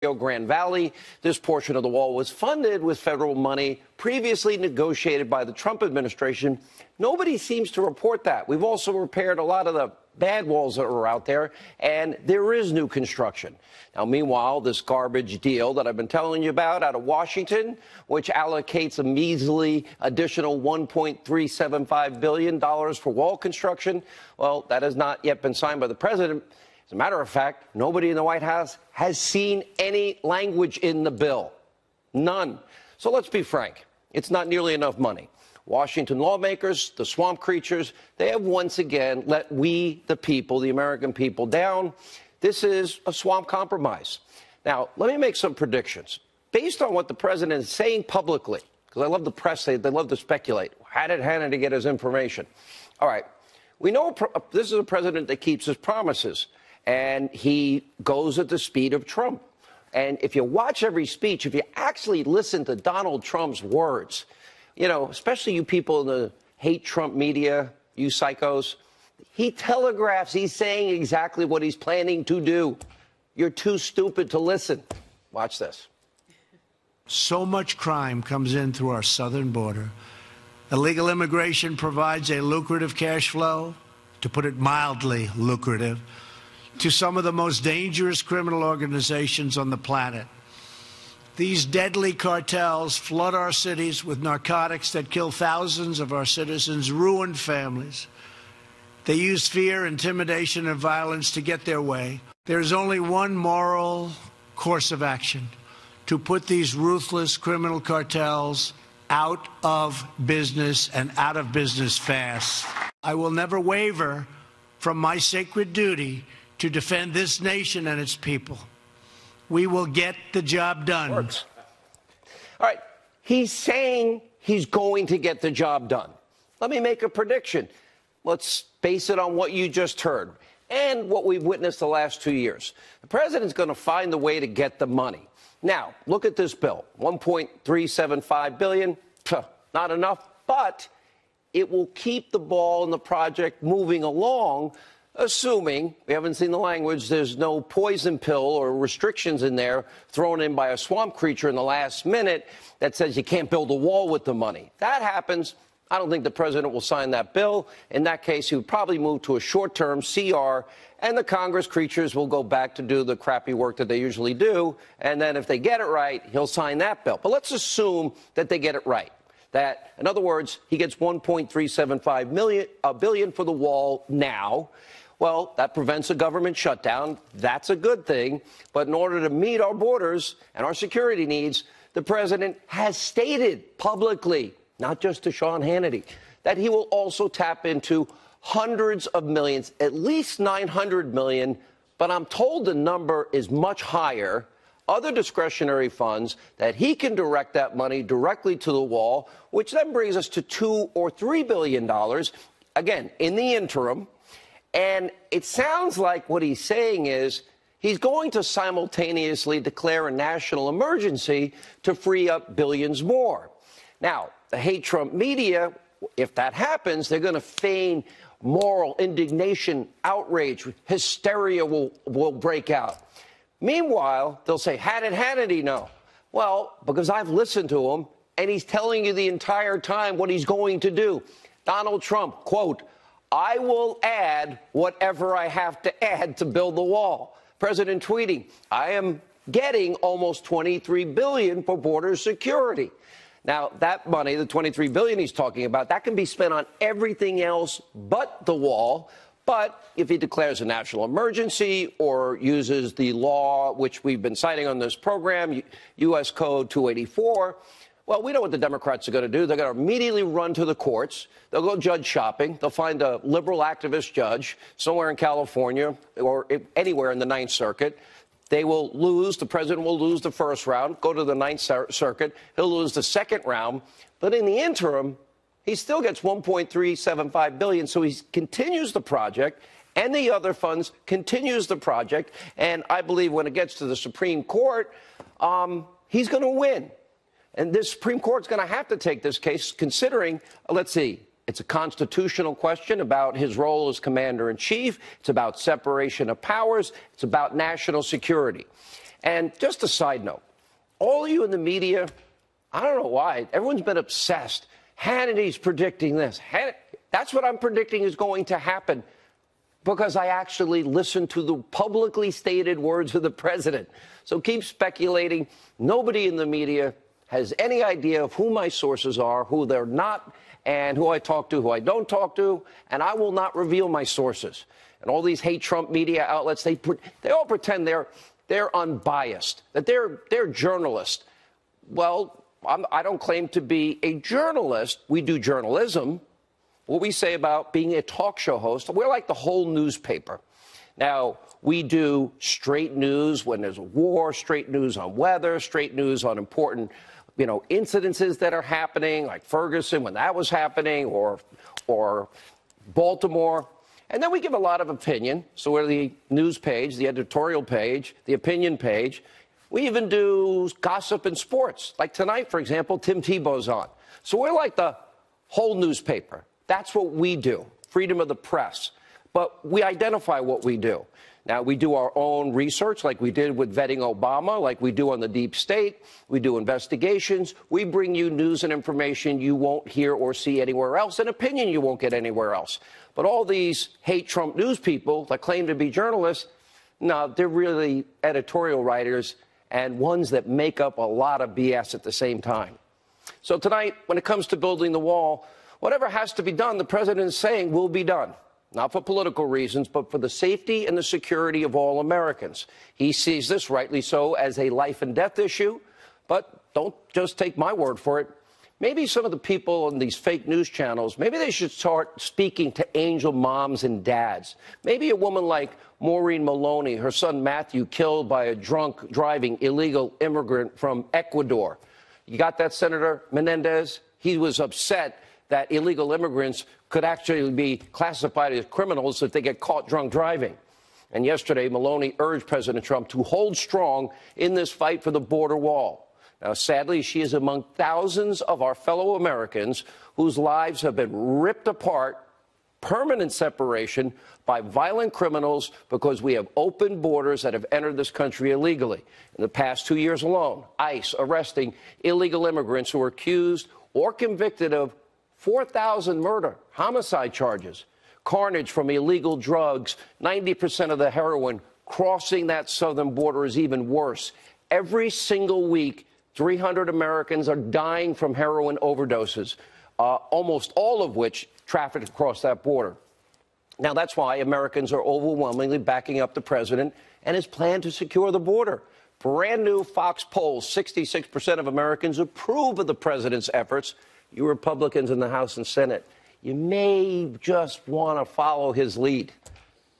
Grand Valley. This portion of the wall was funded with federal money previously negotiated by the Trump administration. Nobody seems to report that. We've also repaired a lot of the bad walls that were out there, and there is new construction. Now, meanwhile, this garbage deal that I've been telling you about out of Washington, which allocates a measly additional $1.375 billion for wall construction, well, that has not yet been signed by the president. As a matter of fact, nobody in the White House has seen any language in the bill. None. So let's be frank. It's not nearly enough money. Washington lawmakers, the swamp creatures, they have once again let we, the people, the American people, down. This is a swamp compromise. Now, let me make some predictions. Based on what the president is saying publicly, because I love the press, they love to speculate. How did Hannity get his information? All right. We know this is a president that keeps his promises, and he goes at the speed of Trump. And if you watch every speech, if you actually listen to Donald Trump's words, you know, especially you people in the hate Trump media, you psychos, he telegraphs, he's saying exactly what he's planning to do. You're too stupid to listen. Watch this. So much crime comes in through our southern border. Illegal immigration provides a lucrative cash flow, to put it mildly lucrative, to some of the most dangerous criminal organizations on the planet. These deadly cartels flood our cities with narcotics that kill thousands of our citizens, ruin families. They use fear, intimidation, and violence to get their way. There's only one moral course of action: to put these ruthless criminal cartels out of business, and out of business fast. I will never waver from my sacred duty to defend this nation and its people. We will get the job done. Works. All right. He's saying he's going to get the job done. Let me make a prediction. Let's base it on what you just heard and what we've witnessed the last 2 years. The president's going to find the way to get the money. Now, look at this bill, $1.375 billion. Not enough, but it will keep the ball in the project moving along, assuming, we haven't seen the language, there's no poison pill or restrictions in there thrown in by a swamp creature in the last minute that says you can't build a wall with the money. That happens, I don't think the president will sign that bill. In that case, he would probably move to a short-term CR, and the Congress creatures will go back to do the crappy work that they usually do. And then if they get it right, he'll sign that bill. But let's assume that they get it right. That, in other words, he gets $1.375 billion for the wall now. Well, that prevents a government shutdown. That's a good thing. But in order to meet our borders and our security needs, the president has stated publicly, not just to Sean Hannity, that he will also tap into hundreds of millions, at least $900 million, but I'm told the number is much higher, other discretionary funds that he can direct that money directly to the wall, which then brings us to $2 or $3 billion, again, in the interim. And it sounds like what he's saying is he's going to simultaneously declare a national emergency to free up billions more. Now, the hate Trump media, if that happens, they're going to feign moral indignation, outrage, hysteria will break out. Meanwhile, they'll say, how did Hannity know? Well, because I've listened to him, and he's telling you the entire time what he's going to do. Donald Trump, quote, I will add whatever I have to add to build the wall. President tweeting, I am getting almost $23 billion for border security. Now, that money, the $23 billion he's talking about, that can be spent on everything else but the wall. But if he declares a national emergency or uses the law, which we've been citing on this program, U.S. Code 284, well, we know what the Democrats are going to do. They're going to immediately run to the courts. They'll go judge shopping. They'll find a liberal activist judge somewhere in California or anywhere in the Ninth Circuit. They will lose. The president will lose the first round, go to the Ninth Circuit. He'll lose the second round. But in the interim, he still gets $1.375 billion. So he continues the project, and the other funds continues the project. And I believe when it gets to the Supreme Court, he's going to win. And this Supreme Court's going to have to take this case, considering, let's see, it's a constitutional question about his role as commander-in-chief. It's about separation of powers. It's about national security. And just a side note, all of you in the media, I don't know why, everyone's been obsessed. Hannity's predicting this. That's what I'm predicting is going to happen because I actually listen to the publicly stated words of the president. So keep speculating. Nobody in the media has any idea of who my sources are, who they're not, and who I talk to, who I don't talk to, and I will not reveal my sources. And all these hate Trump media outlets, they all pretend they're unbiased, that they're journalists. Well, I don't claim to be a journalist. We do journalism. What we say about being a talk show host, we're like the whole newspaper. Now, we do straight news when there's a war, straight news on weather, straight news on important, incidences that are happening, like Ferguson when that was happening, or Baltimore. And then we give a lot of opinion. So we're the news page, the editorial page, the opinion page. We even do gossip and sports. Like tonight, for example, Tim Tebow's on. So we're like the whole newspaper. That's what we do, freedom of the press. But we identify what we do. Now, we do our own research like we did with vetting Obama, like we do on the deep state. We do investigations. We bring you news and information you won't hear or see anywhere else, and opinion you won't get anywhere else. But all these hate Trump news people that claim to be journalists, no, they're really editorial writers and ones that make up a lot of BS at the same time. So tonight, when it comes to building the wall, whatever has to be done, the president is saying will be done. Not for political reasons, but for the safety and the security of all Americans. He sees this, rightly so, as a life and death issue. But don't just take my word for it. Maybe some of the people on these fake news channels, maybe they should start speaking to angel moms and dads. Maybe a woman like Maureen Maloney, her son Matthew, killed by a drunk driving illegal immigrant from Ecuador. You got that, Senator Menendez? He was upset that illegal immigrants could actually be classified as criminals if they get caught drunk driving. And yesterday, Maloney urged President Trump to hold strong in this fight for the border wall. Now, sadly, she is among thousands of our fellow Americans whose lives have been ripped apart, permanent separation by violent criminals because we have open borders that have entered this country illegally. In the past 2 years alone, ICE arresting illegal immigrants who are accused or convicted of 4,000 murder, homicide charges, carnage from illegal drugs. 90% of the heroin crossing that southern border is even worse. Every single week, 300 Americans are dying from heroin overdoses, almost all of which trafficked across that border. Now, that's why Americans are overwhelmingly backing up the president and his plan to secure the border. Brand new Fox polls, 66% of Americans approve of the president's efforts. You Republicans in the House and Senate, you may just want to follow his lead.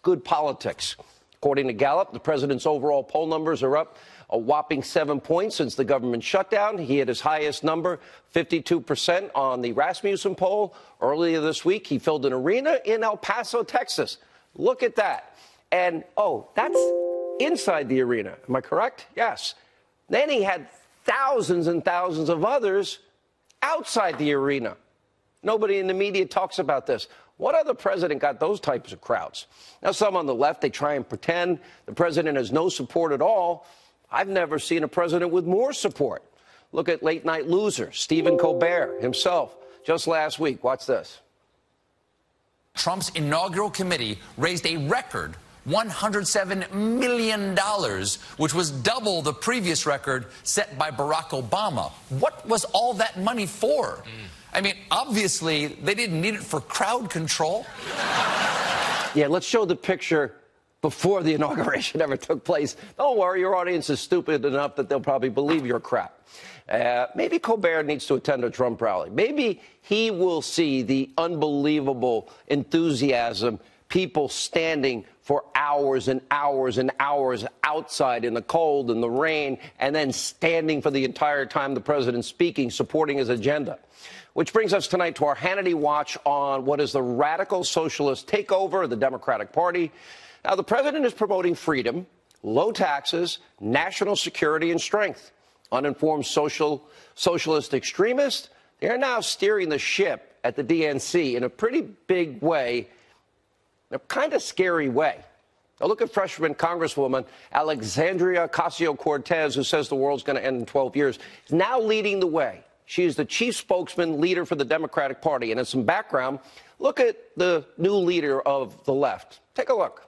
Good politics. According to Gallup, the president's overall poll numbers are up a whopping 7 points since the government shutdown. He hit his highest number, 52%, on the Rasmussen poll. Earlier this week, he filled an arena in El Paso, Texas. Look at that. And, oh, that's inside the arena. Am I correct? Yes. Then he had thousands and thousands of others outside the arena. Nobody in the media talks about this. What other president got those types of crowds? Now, some on the left, they try and pretend the president has no support at all. I've never seen a president with more support. Look at late night loser Stephen Colbert himself just last week. Watch this. Trump's inaugural committee raised a record $107 million, which was double the previous record set by Barack Obama. What was all that money for? I mean, obviously, they didn't need it for crowd control. Yeah, let's show the picture before the inauguration ever took place. Don't worry, your audience is stupid enough that they'll probably believe your crap. Maybe Colbert needs to attend a Trump rally. Maybe he will see the unbelievable enthusiasm, people standing for hours and hours and hours outside in the cold and the rain, and then standing for the entire time the president's speaking, supporting his agenda. Which brings us tonight to our Hannity Watch on what is the radical socialist takeover of the Democratic Party. Now, the president is promoting freedom, low taxes, national security, and strength. Uninformed socialist extremists, they're now steering the ship at the DNC in a pretty big way, in a kind of scary way. Now look at freshman Congresswoman Alexandria Ocasio-Cortez, who says the world's going to end in 12 years, is now leading the way. She is the chief spokesman leader for the Democratic Party. And in some background, look at the new leader of the left. Take a look.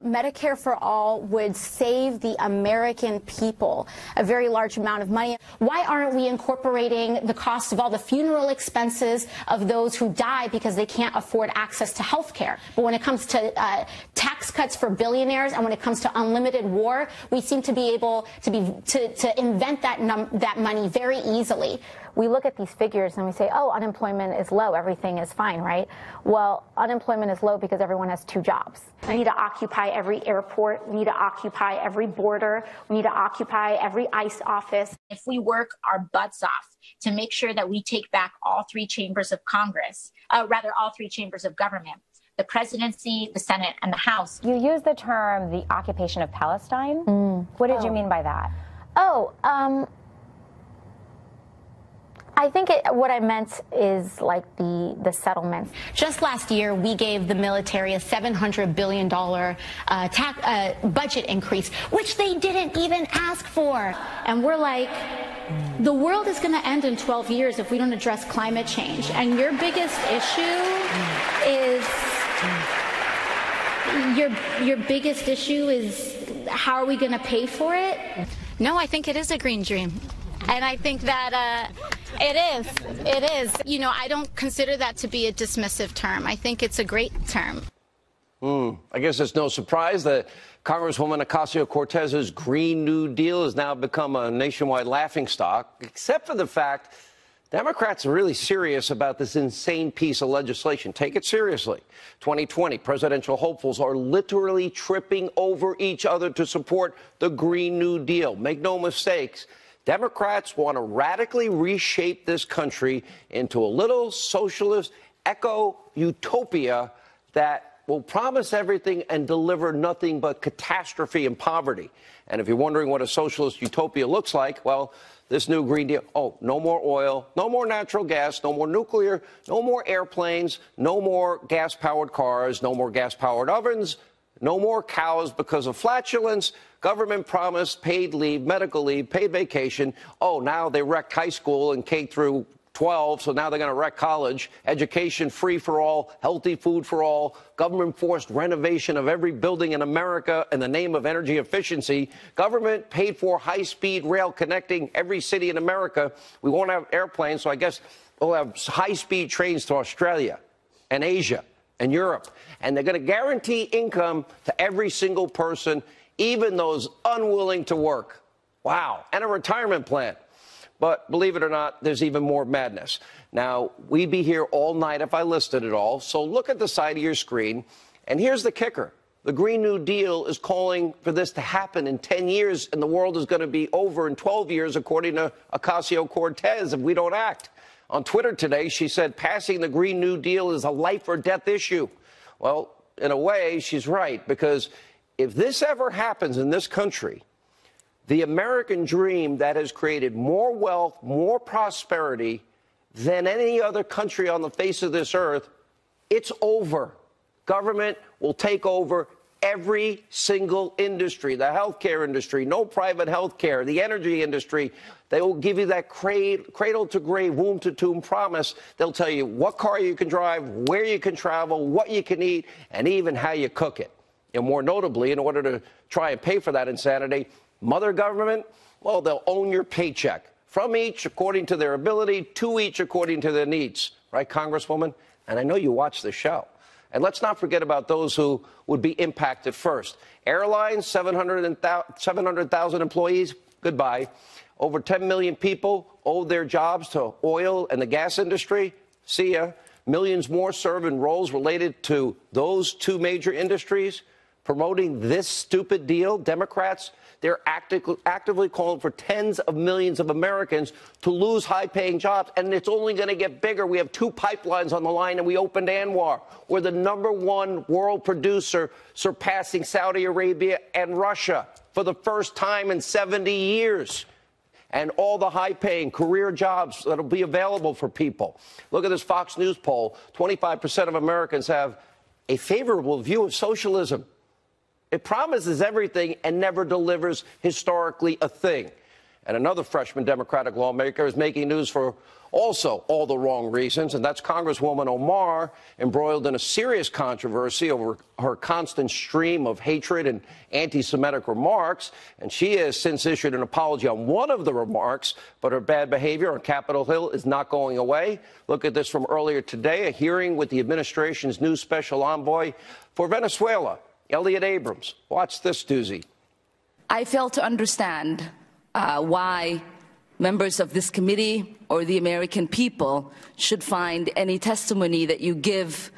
Medicare for all would save the American people a very large amount of money. Why aren't we incorporating the cost of all the funeral expenses of those who die because they can't afford access to health care? But when it comes to tax cuts for billionaires and when it comes to unlimited war, we seem to be able to invent that money very easily. We look at these figures and we say, oh, unemployment is low, everything is fine, right? Well, unemployment is low because everyone has 2 jobs. We need to occupy every airport. We need to occupy every border. We need to occupy every ICE office. If we work our butts off to make sure that we take back all 3 chambers of Congress, all 3 chambers of government, the presidency, the Senate, and the House. You use the term the occupation of Palestine. What did you mean by that? I think what I meant is like the settlements. Just last year, we gave the military a $700 billion budget increase, which they didn't even ask for. And we're like, the world is going to end in 12 years if we don't address climate change. And your biggest issue is your biggest issue is how are we going to pay for it? No, I think it is a green dream. And I think that it is. You know, I don't consider that to be a dismissive term. I think it's a great term. I guess it's no surprise that Congresswoman Ocasio-Cortez's Green New Deal has now become a nationwide laughingstock, except for the fact Democrats are really serious about this insane piece of legislation. Take it seriously. 2020 presidential hopefuls are literally tripping over each other to support the Green New Deal. Make no mistakes. Democrats want to radically reshape this country into a little socialist eco-utopia that will promise everything and deliver nothing but catastrophe and poverty. And if you're wondering what a socialist utopia looks like, well, this new Green Deal, no more oil, no more natural gas, no more nuclear, no more airplanes, no more gas-powered cars, no more gas-powered ovens, no more cows because of flatulence. Government promised paid leave, medical leave, paid vacation. Now they wrecked high school and K through 12, so now they're going to wreck college. Education free for all, healthy food for all, government-forced renovation of every building in America in the name of energy efficiency. Government paid for high-speed rail connecting every city in America. We won't have airplanes, so I guess we'll have high-speed trains to Australia and Asia and Europe. And they're going to guarantee income to every single person, even those unwilling to work. Wow. And a retirement plan. But believe it or not, there's even more madness. Now, we'd be here all night if I listed it all. So look at the side of your screen. And here's the kicker. The Green New Deal is calling for this to happen in 10 years, and the world is going to be over in 12 years, according to Ocasio-Cortez, if we don't act. On Twitter today, she said passing the Green New Deal is a life or death issue. Well, in a way, she's right, because if this ever happens in this country, the American dream that has created more wealth, more prosperity than any other country on the face of this earth, it's over. Government will take over every single industry, the healthcare industry, no private healthcare, the energy industry. They will give you that cradle to grave, womb to tomb promise. They'll tell you what car you can drive, where you can travel, what you can eat, and even how you cook it. And more notably, in order to try and pay for that insanity, mother government, well, they'll own your paycheck. From each according to their ability, to each according to their needs. Right, Congresswoman? And I know you watch the show. And let's not forget about those who would be impacted first. Airlines, 700,000 employees, goodbye. Over 10 million people owe their jobs to oil and the gas industry. See ya. Millions more serve in roles related to those 2 major industries. Promoting this stupid deal, Democrats, they're actively calling for tens of millions of Americans to lose high-paying jobs, and it's only going to get bigger. We have 2 pipelines on the line, and we opened Anwar. We're the #1 world producer, surpassing Saudi Arabia and Russia for the first time in 70 years. And all the high-paying career jobs that will be available for people. Look at this Fox News poll. 25% of Americans have a favorable view of socialism. It promises everything and never delivers historically a thing. And another freshman Democratic lawmaker is making news for also all the wrong reasons, and that's Congresswoman Omar, embroiled in a serious controversy over her constant stream of hatred and anti-Semitic remarks. And she has since issued an apology on one of the remarks, but her bad behavior on Capitol Hill is not going away. Look at this from earlier today, a hearing with the administration's new special envoy for Venezuela, Elliot Abrams. Watch this doozy. I fail to understand why members of this committee or the American people should find any testimony that you give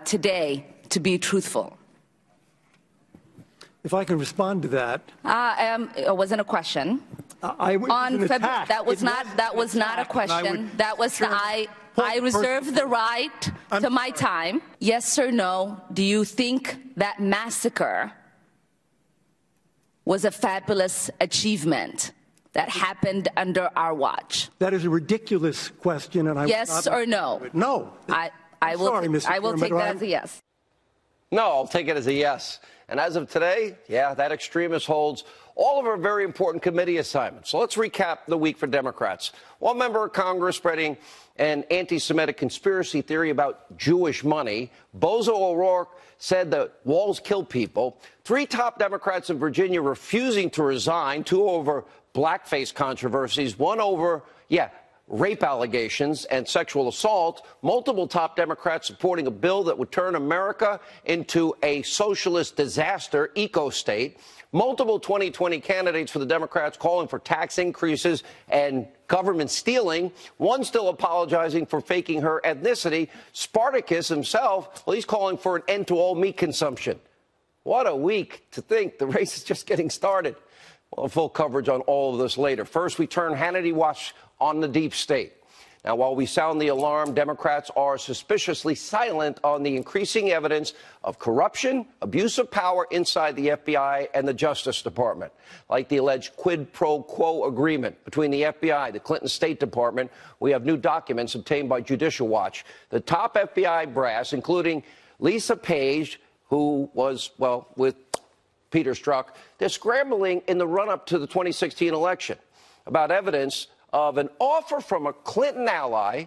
today to be truthful. If I can respond to that. It wasn't a question. That was not a question. That was I reserve the right to my time. Yes or no, do you think that massacre was a fabulous achievement that happened under our watch? That is a ridiculous question, and I yes or no? No. I will take that as a yes. No, I'll take it as a yes. And as of today, yeah, that extremist holds all of our very important committee assignments. So let's recap the week for Democrats. One member of Congress spreading an anti-Semitic conspiracy theory about Jewish money. Bozo O'Rourke said that walls kill people. 3 top Democrats in Virginia refusing to resign, 2 over blackface controversies, 1 over, rape allegations and sexual assault. Multiple top Democrats supporting a bill that would turn America into a socialist disaster eco-state. Multiple 2020 candidates for the Democrats calling for tax increases and government stealing. One still apologizing for faking her ethnicity. Spartacus himself, well, he's calling for an end to all meat consumption. What a week to think the race is just getting started. Well, full coverage on all of this later. First, we turn Hannity watch on the deep state. Now, while we sound the alarm, Democrats are suspiciously silent on the increasing evidence of corruption, abuse of power inside the FBI and the Justice Department, like the alleged quid pro quo agreement between the FBI, the Clinton State Department. We have new documents obtained by Judicial Watch. The top FBI brass, including Lisa Page, who was, well, with Peter Strzok, they're scrambling in the run-up to the 2016 election about evidence of an offer from a Clinton ally,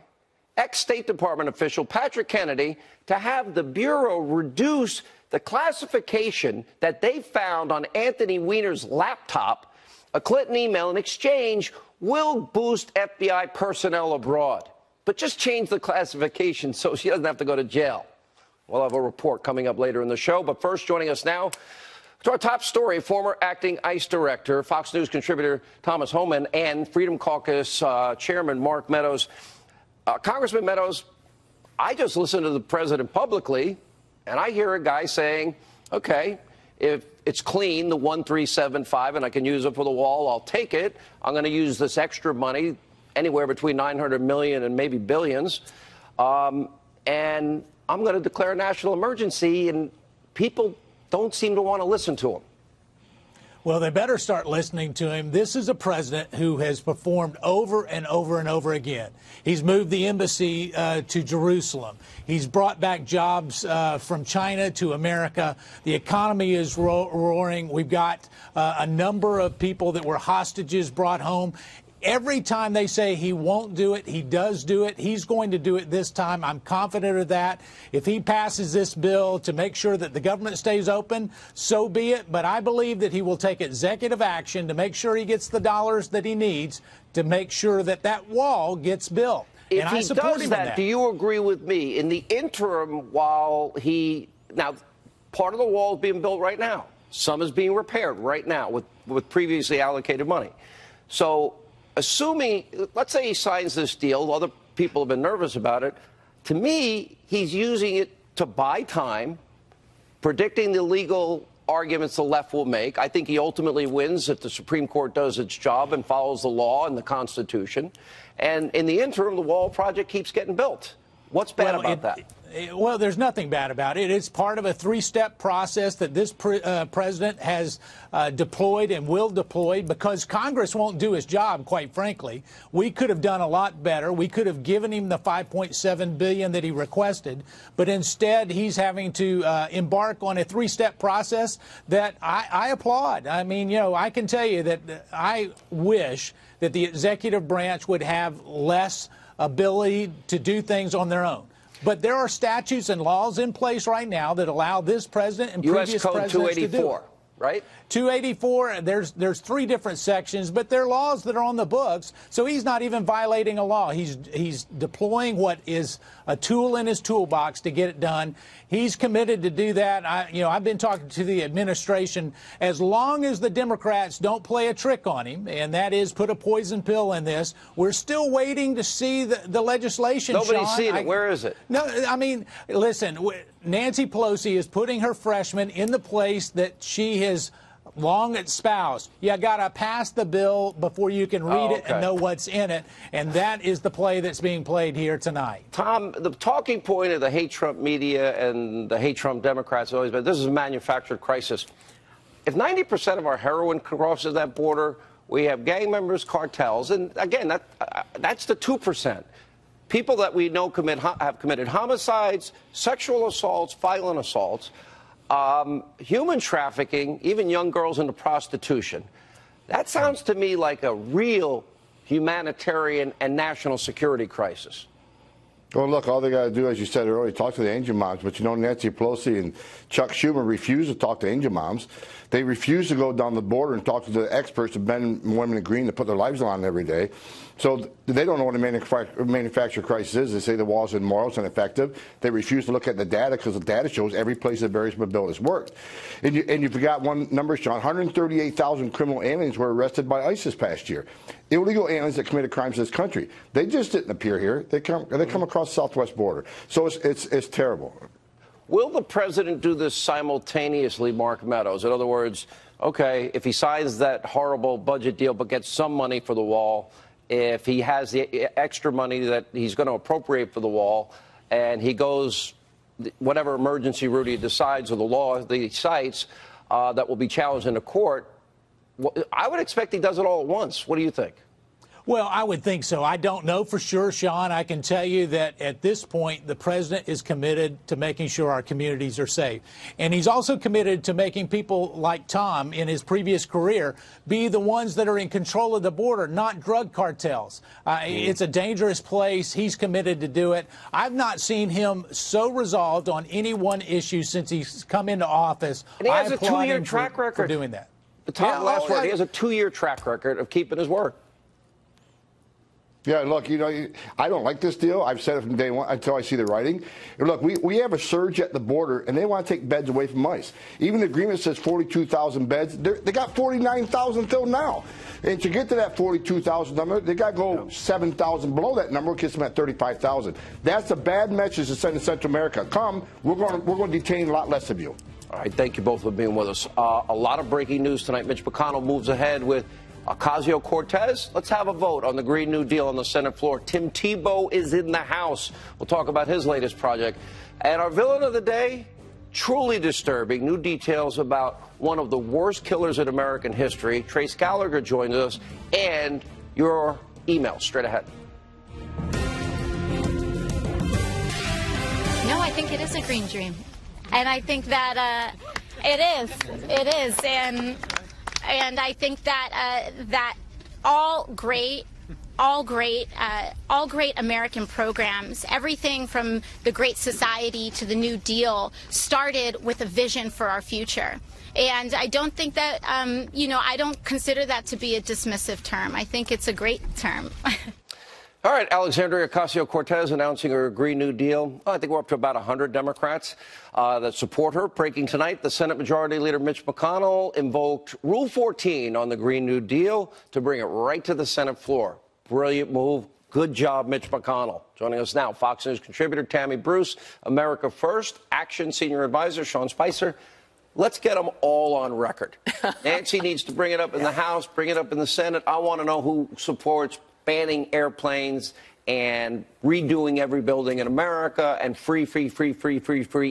ex-State Department official Patrick Kennedy, to have the Bureau reduce the classification that they found on Anthony Weiner's laptop. A Clinton email in exchange will boost FBI personnel abroad, but just change the classification so she doesn't have to go to jail. We'll have a report coming up later in the show, but first, joining us now to our top story, former acting ICE director, Fox News contributor Thomas Homan, and Freedom Caucus chairman Mark Meadows. Congressman Meadows, I just listened to the president publicly, and I hear a guy saying, okay, if it's clean, the 1375, and I can use it for the wall, I'll take it. I'm going to use this extra money, anywhere between $900 million and maybe billions, and I'm going to declare a national emergency, and people don't seem to want to listen to him. Well, they better start listening to him. This is a president who has performed over and over and over again. He's moved the embassy to Jerusalem. He's brought back jobs from China to America. The economy is roaring. We've got a number of people that were hostages brought home. Every time they say he won't do it, he does do it. He's going to do it this time. I'm confident of that. If he passes this bill to make sure that the government stays open, so be it. But I believe that he will take executive action to make sure he gets the dollars that he needs to make sure that that wall gets built. If he does that, do you agree with me? In the interim, while now, part of the wall is being built right now. Some is being repaired right now with previously allocated money. So, assuming, let's say he signs this deal, other people have been nervous about it. To me, he's using it to buy time, predicting the legal arguments the left will make. I think he ultimately wins if the Supreme Court does its job and follows the law and the Constitution. And in the interim, the wall project keeps getting built. What's bad about that? Well, there's nothing bad about it. It's part of a three-step process that this president has deployed and will deploy because Congress won't do his job, quite frankly. We could have done a lot better. We could have given him the $5.7 billion that he requested, but instead he's having to embark on a three-step process that I applaud. I mean, you know, I can tell you that I wish that the executive branch would have less ability to do things on their own. But there are statutes and laws in place right now that allow this president and previous presidents to do it. U.S. Code 284, right? 284, there's three different sections, but they're laws that are on the books. So he's not even violating a law. He's deploying what is a tool in his toolbox to get it done. He's committed to do that. I've been talking to the administration. As long as the Democrats don't play a trick on him, and that is put a poison pill in this, we're still waiting to see the legislation. Nobody's seen it. Where is it? No, I mean, listen, Nancy Pelosi is putting her freshman in the place that she has long espoused. You got to pass the bill before you can read it and know what's in it, and that is the play that's being played here tonight. Tom, the talking point of the hate Trump media and the hate Trump Democrats has always been this is a manufactured crisis. If 90% of our heroin crosses that border, we have gang members, cartels, and again, that's the 2%. People that we know have committed homicides, sexual assaults, violent assaults, human trafficking, even young girls into prostitution. That sounds to me like a real humanitarian and national security crisis. Well, look, all they got to do, as you said earlier, talk to the angel moms. But, you know, Nancy Pelosi and Chuck Schumer refuse to talk to angel moms. They refuse to go down the border and talk to the experts, the men and women in green that put their lives on every day. So they don't know what a manufactured crisis is. They say the wall is immoral, it's ineffective. They refuse to look at the data because the data shows every place that various bill has worked. And you forgot one number, Sean. 138,000 criminal aliens were arrested by ICE this past year. Illegal aliens that committed crimes in this country. They just didn't appear here. They come across the southwest border. So it's terrible. Will the president do this simultaneously, Mark Meadows? In other words, okay, if he signs that horrible budget deal but gets some money for the wall, if he has the extra money that he's going to appropriate for the wall, and he goes whatever emergency route he decides or the law he cites that will be challenged in the court, I would expect he does it all at once. What do you think? Well, I would think so. I don't know for sure, Sean. I can tell you that at this point, the president is committed to making sure our communities are safe. And he's also committed to making people like Tom in his previous career be the ones that are in control of the border, not drug cartels. It's a dangerous place. He's committed to do it. I've not seen him so resolved on any one issue since he's come into office. And he has a 2-year track record for doing that. Tom, last word, he has a 2-year track record of keeping his word. Yeah, look, you know, I don't like this deal. I've said it from day one until I see the writing. Look, we have a surge at the border, and they want to take beds away from ICE. Even the agreement says 42,000 beds. They got 49,000 till now. And to get to that 42,000 number, they got to go 7,000 below that number, which gets them at 35,000. That's a bad message to send to Central America. Come, we're going to detain a lot less of you. All right, thank you both for being with us. A lot of breaking news tonight. Mitch McConnell moves ahead with Ocasio-Cortez. Let's have a vote on the Green New Deal on the Senate floor. Tim Tebow is in the House. We'll talk about his latest project. And our villain of the day, truly disturbing. New details about one of the worst killers in American history. Trace Gallagher joins us. And your email straight ahead. No, I think it is a green dream. And I think that it is. And I think that that all great American programs, everything from the Great Society to the New Deal, started with a vision for our future. And I don't think that, I don't consider that to be a dismissive term. I think it's a great term. All right, Alexandria Ocasio-Cortez announcing her Green New Deal. I think we're up to about 100 Democrats that support her. Breaking tonight, the Senate Majority Leader Mitch McConnell invoked Rule 14 on the Green New Deal to bring it right to the Senate floor. Brilliant move. Good job, Mitch McConnell. Joining us now, Fox News contributor Tammy Bruce, America First, Action Senior Advisor Sean Spicer. Let's get them all on record. Nancy needs to bring it up in the House, bring it up in the Senate. I want to know who supports banning airplanes and redoing every building in America and free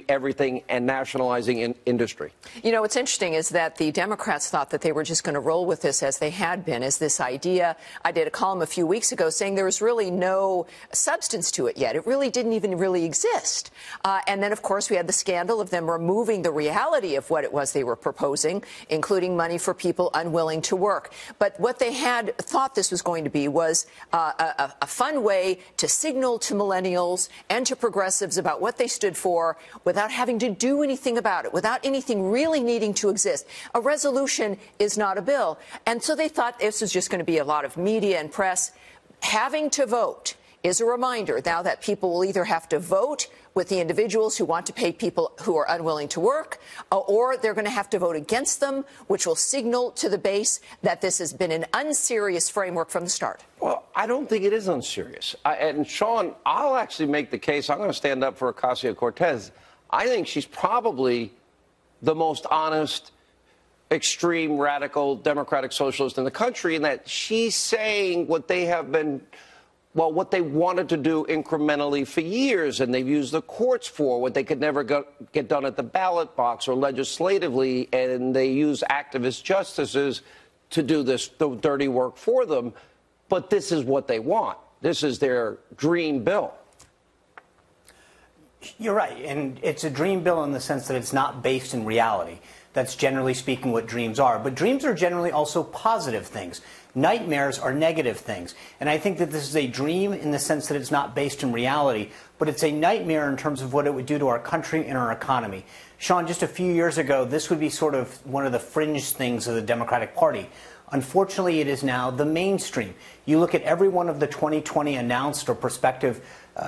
everything and nationalizing industry. You know, what's interesting is that the Democrats thought that they were just going to roll with this as they had been, as this idea. I did a column a few weeks ago saying there was really no substance to it yet. It really didn't even really exist. And then, of course, we had the scandal of them removing the reality of what it was they were proposing, including money for people unwilling to work. But what they had thought this was going to be was a fun way to signal to millennials and to progressives about what they stood for without having to do anything about it, without anything really needing to exist. A resolution is not a bill. And so they thought this was just going to be a lot of media and press. Having to vote is a reminder now that people will either have to vote with the individuals who want to pay people who are unwilling to work, or they're going to have to vote against them, which will signal to the base that this has been an unserious framework from the start. Well, I don't think it is unserious. And Sean, I'll actually make the case. I'm going to stand up for Ocasio-Cortez. I think she's probably the most honest, extreme, radical, democratic socialist in the country, in that she's saying what they have been, well, what they wanted to do incrementally for years, and they've used the courts for, what they could never get done at the ballot box or legislatively, and they use activist justices to do this dirty work for them. But this is what they want. This is their dream bill. You're right, and it's a dream bill in the sense that it's not based in reality. That's generally speaking what dreams are. But dreams are generally also positive things. Nightmares are negative things. And I think that this is a dream in the sense that it's not based in reality, but it's a nightmare in terms of what it would do to our country and our economy. Sean, just a few years ago, this would be sort of one of the fringe things of the Democratic Party. Unfortunately, it is now the mainstream. You look at every one of the 2020 announced or prospective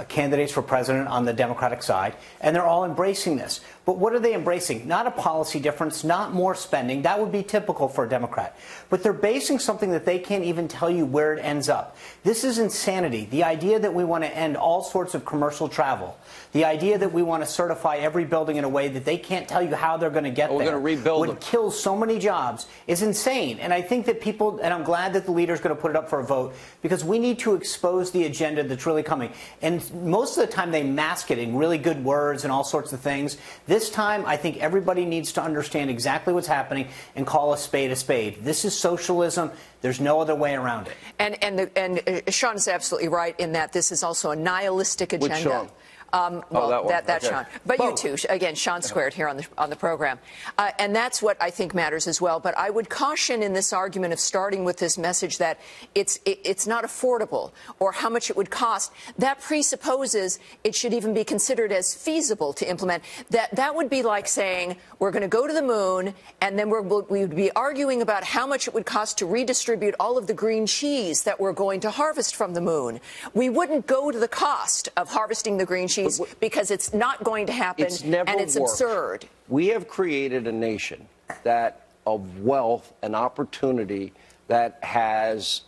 candidates for president on the Democratic side, and they're all embracing this. But what are they embracing? Not a policy difference, not more spending. That would be typical for a Democrat. But they're basing something that they can't even tell you where it ends up. This is insanity. The idea that we want to end all sorts of commercial travel, the idea that we want to certify every building in a way that they can't tell you how they're going to get there, we're going to rebuild would kill so many jobs, is insane. And I think that people, and I'm glad that the leader is going to put it up for a vote, because we need to expose the agenda that's really coming. And most of the time they mask it in really good words and all sorts of things. This time, I think everybody needs to understand exactly what's happening and call a spade a spade. This is socialism. There's no other way around it. And Sean is absolutely right in that this is also a nihilistic agenda. Which Sean? That okay. Sean. But both. You too. Again, Sean Squared here on the program. And that's what I think matters as well. But I would caution in this argument of starting with this message that it's not affordable or how much it would cost. That presupposes it should even be considered as feasible to implement. That would be like saying we're going to go to the moon, and then we would be arguing about how much it would cost to redistribute all of the green cheese that we're going to harvest from the moon. We wouldn't go to the cost of harvesting the green cheese, because it's not going to happen, and it's absurd. We have created a nation that of wealth and opportunity that has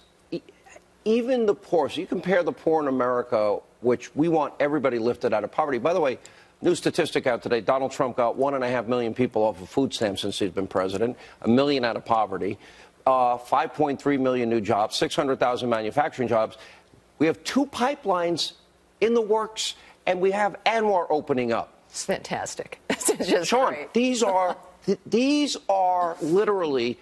even the poor. So you compare the poor in America, which we want everybody lifted out of poverty. By the way, new statistic out today, Donald Trump got 1.5 million people off of food stamps since he's been president, 1 million out of poverty, 5.3 million new jobs, 600,000 manufacturing jobs. We have 2 pipelines in the works, and we have Anwar opening up. It's fantastic. It's just Sean, great. these are literally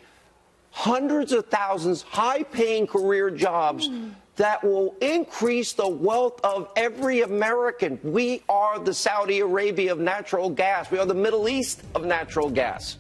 hundreds of thousands, high-paying career jobs that will increase the wealth of every American. We are the Saudi Arabia of natural gas. We are the Middle East of natural gas.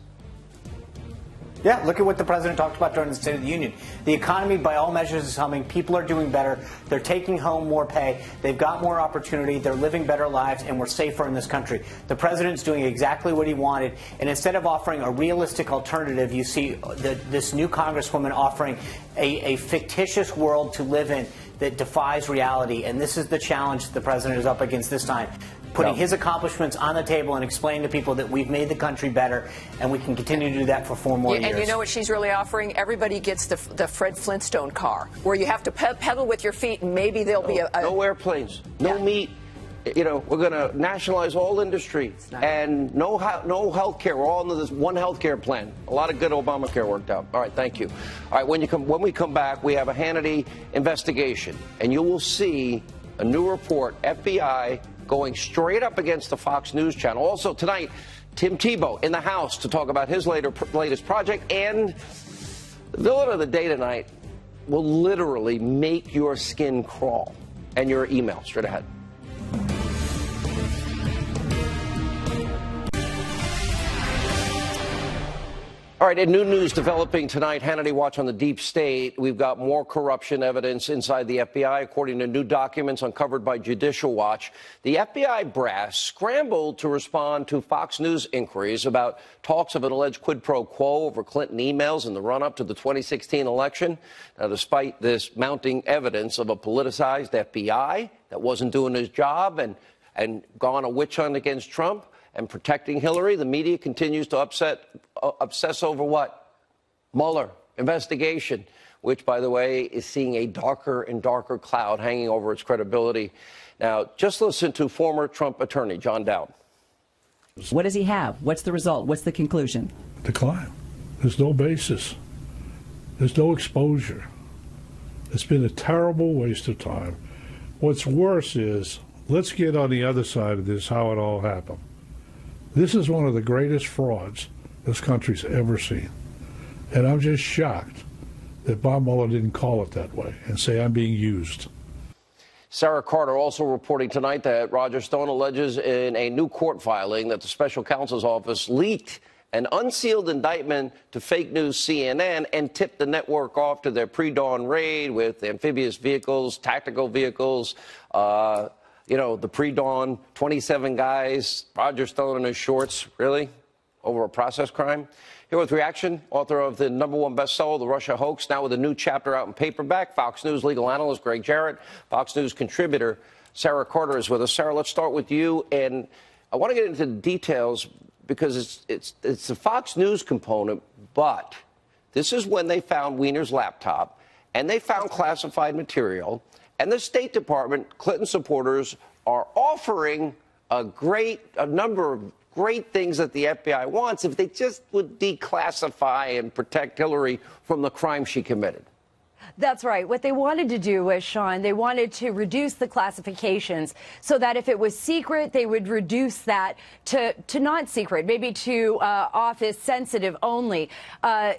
Yeah, look at what the president talked about during the State of the Union. The economy, by all measures, is humming. People are doing better. They're taking home more pay. They've got more opportunity. They're living better lives, and we're safer in this country. The president's doing exactly what he wanted. And instead of offering a realistic alternative, you see this new congresswoman offering a fictitious world to live in that defies reality. And this is the challenge the president is up against this time. Putting his accomplishments on the table and explaining to people that we've made the country better, and we can continue to do that for 4 more years. And you know what she's really offering? Everybody gets the Fred Flintstone car, where you have to pedal with your feet, and maybe there'll be no airplanes, no meat. You know, we're going to nationalize all industry, and no health care. We're all under this one health care plan. A lot of good Obamacare worked out. All right, thank you. All right, when we come back, we have a Hannity investigation, and you will see A new report, FBI going straight up against the Fox News channel. Also tonight, Tim Tebow in the House to talk about his latest project. And the villain of the day tonight will literally make your skin crawl. And your email straight ahead. All right, and new news developing tonight. Hannity watch on the deep state. We've got more corruption evidence inside the FBI, according to new documents uncovered by Judicial Watch. The FBI brass scrambled to respond to Fox News inquiries about talks of an alleged quid pro quo over Clinton emails in the run-up to the 2016 election. Now, despite this mounting evidence of a politicized FBI that wasn't doing his job and gone a witch hunt against Trump and protecting Hillary, the media continues to obsess over what? Mueller investigation, which, by the way, is seeing a darker and darker cloud hanging over its credibility. Now, just listen to former Trump attorney John Dowd. What does he have? What's the result? What's the conclusion? Decline. There's no basis. There's no exposure. It's been a terrible waste of time. What's worse is, let's get on the other side of this, how it all happened. This is one of the greatest frauds this country's ever seen. And I'm just shocked that Bob Mueller didn't call it that way and say I'm being used. Sarah Carter also reporting tonight that Roger Stone alleges in a new court filing that the special counsel's office leaked an unsealed indictment to fake news CNN and tipped the network off to their pre-dawn raid with amphibious vehicles, tactical vehicles, the pre-dawn 27 guys, Roger Stone in his shorts, really, over a process crime. Here with reaction, author of the #1 bestseller, The Russia Hoax, now with a new chapter out in paperback, Fox News legal analyst Greg Jarrett, Fox News contributor Sarah Carter is with us. Sarah, let's start with you, and I want to get into the details because it's the Fox News component, but this is when they found Weiner's laptop, and they found classified material. And the State Department, Clinton supporters, are offering a number of great things that the FBI wants if they just would declassify and protect Hillary from the crime she committed. That's right. What they wanted to do was, Sean, they wanted to reduce the classifications so that if it was secret, they would reduce that to not secret, maybe to office sensitive only.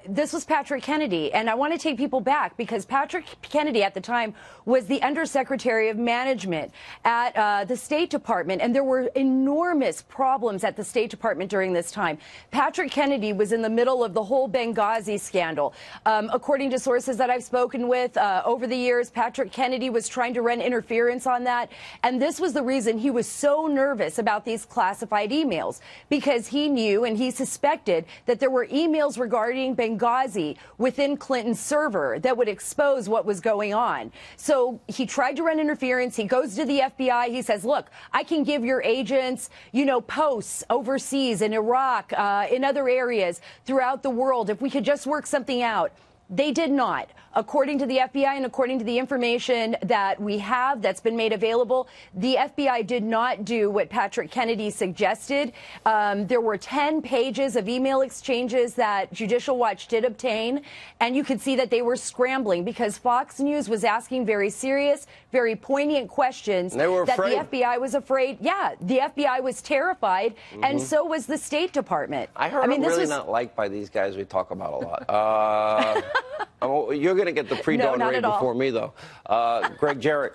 This was Patrick Kennedy. And I want to take people back because Patrick Kennedy at the time was the Undersecretary of Management at the State Department. And there were enormous problems at the State Department during this time. Patrick Kennedy was in the middle of the whole Benghazi scandal. According to sources that I've spoken with over the years, Patrick Kennedy was trying to run interference on that. And this was the reason he was so nervous about these classified emails, because he knew and he suspected that there were emails regarding Benghazi within Clinton's server that would expose what was going on. So he tried to run interference. He goes to the FBI. He says, look, I can give your agents, posts overseas in Iraq, in other areas throughout the world, if we could just work something out. They did not. According to the FBI and according to the information that we have that's been made available, the FBI did not do what Patrick Kennedy suggested. There were 10 pages of email exchanges that Judicial Watch did obtain, and you could see that they were scrambling because Fox News was asking very serious, very poignant questions they were that afraid. The FBI was afraid. Yeah, the FBI was terrified, and so was the State Department. I heard I'm really not liked by these guys we talk about a lot. You're going to get the pre-dawn raid before me, though. Greg Jarrett,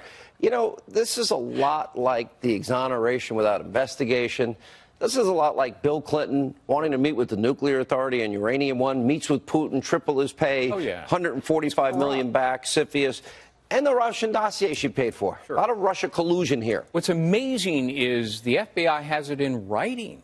this is a lot like the exoneration without investigation. This is a lot like Bill Clinton wanting to meet with the Nuclear Authority and Uranium One, meets with Putin, triple his pay, $145 million back, CFIUS, and the Russian dossier she paid for. Sure. A lot of Russia collusion here. What's amazing is the FBI has it in writing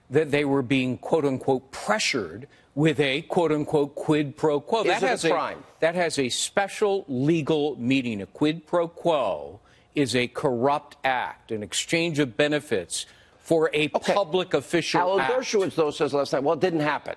that they were being, quote-unquote, pressured with a, quote-unquote, quid pro quo. That has a crime. That has a special legal meaning. A quid pro quo is a corrupt act, an exchange of benefits for a public official Alan act. Dershowitz, though, says last night, well, it didn't happen.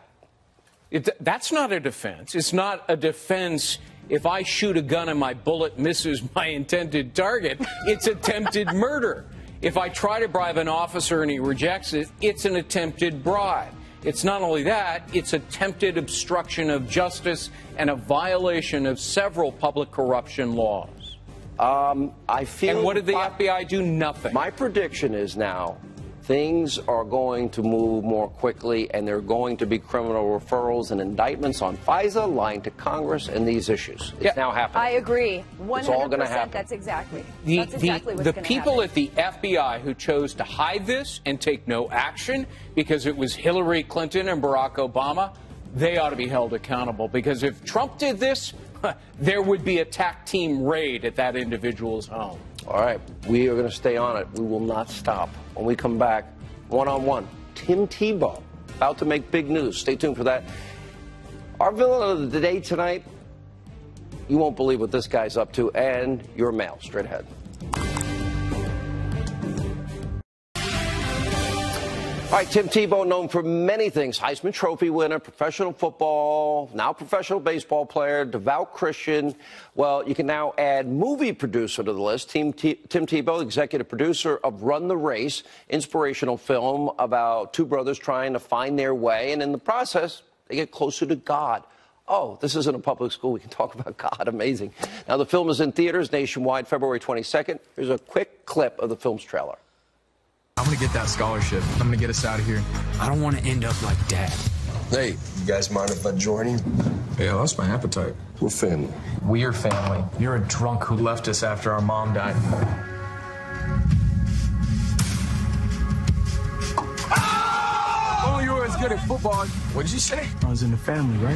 That's not a defense. It's not a defense if I shoot a gun and my bullet misses my intended target. It's attempted murder. If I try to bribe an officer and he rejects it, it's an attempted bribe. It's not only that, it's attempted obstruction of justice and a violation of several public corruption laws. I feel. And what did the FBI do? Nothing. My prediction is now things are going to move more quickly, and there are going to be criminal referrals and indictments on FISA, lying to Congress, and these issues. It's now happening. I agree. 100%. It's all going to happen. That's exactly. The people happen. at the FBI who chose to hide this and take no action because it was Hillary Clinton and Barack Obama, they ought to be held accountable. Because if Trump did this, there would be a TAC team raid at that individual's home. All right, we are going to stay on it. We will not stop. When we come back, one-on-one, Tim Tebow, about to make big news. Stay tuned for that. Our villain of the day tonight, you won't believe what this guy's up to, and your mail, straight ahead. All right, Tim Tebow, known for many things. Heisman Trophy winner, professional football, now professional baseball player, devout Christian. Well, you can now add movie producer to the list. Tim Tebow, executive producer of Run the Race, inspirational film about two brothers trying to find their way. And in the process, they get closer to God. Oh, this isn't a public school. We can talk about God. Amazing. Now, the film is in theaters nationwide February 22nd. Here's a quick clip of the film's trailer. I'm going to get that scholarship. I'm going to get us out of here. I don't want to end up like Dad. Hey, you guys mind if I join you? Yeah, that's my appetite. We're family. We're family. You're a drunk who left us after our mom died. Oh, you were as good at football. What did you say? I was in the family, right?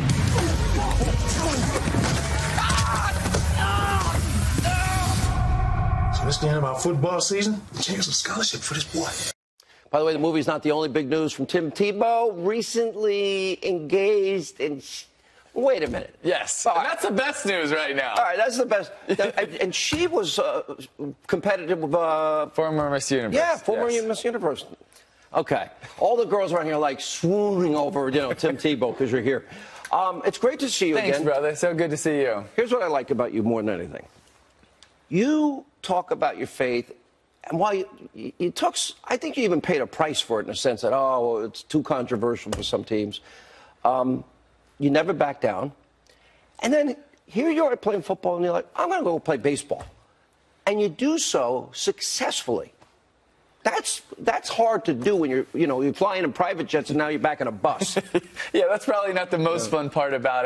So this the end of our football season? Chance of scholarship for this boy. By the way, the movie's not the only big news from Tim Tebow. Recently engaged in... Wait a minute. Yes. Right. That's the best news right now. All right, that's the best. And she was competitive with... former Miss Universe. Yeah, former Miss Universe. Okay. All the girls around here like swooning over, Tim Tebow because you're here. It's great to see you again. Thanks, brother. So good to see you. Here's what I like about you more than anything. You talk about your faith, and while you took, I think you even paid a price for it in a sense that, oh, it's too controversial for some teams. You never back down. And then here you are playing football, and you're like, I'm going to go play baseball. And you do so successfully. That's hard to do when you're flying in private jets and now you're back in a bus. Yeah, that's probably not the most fun part about it.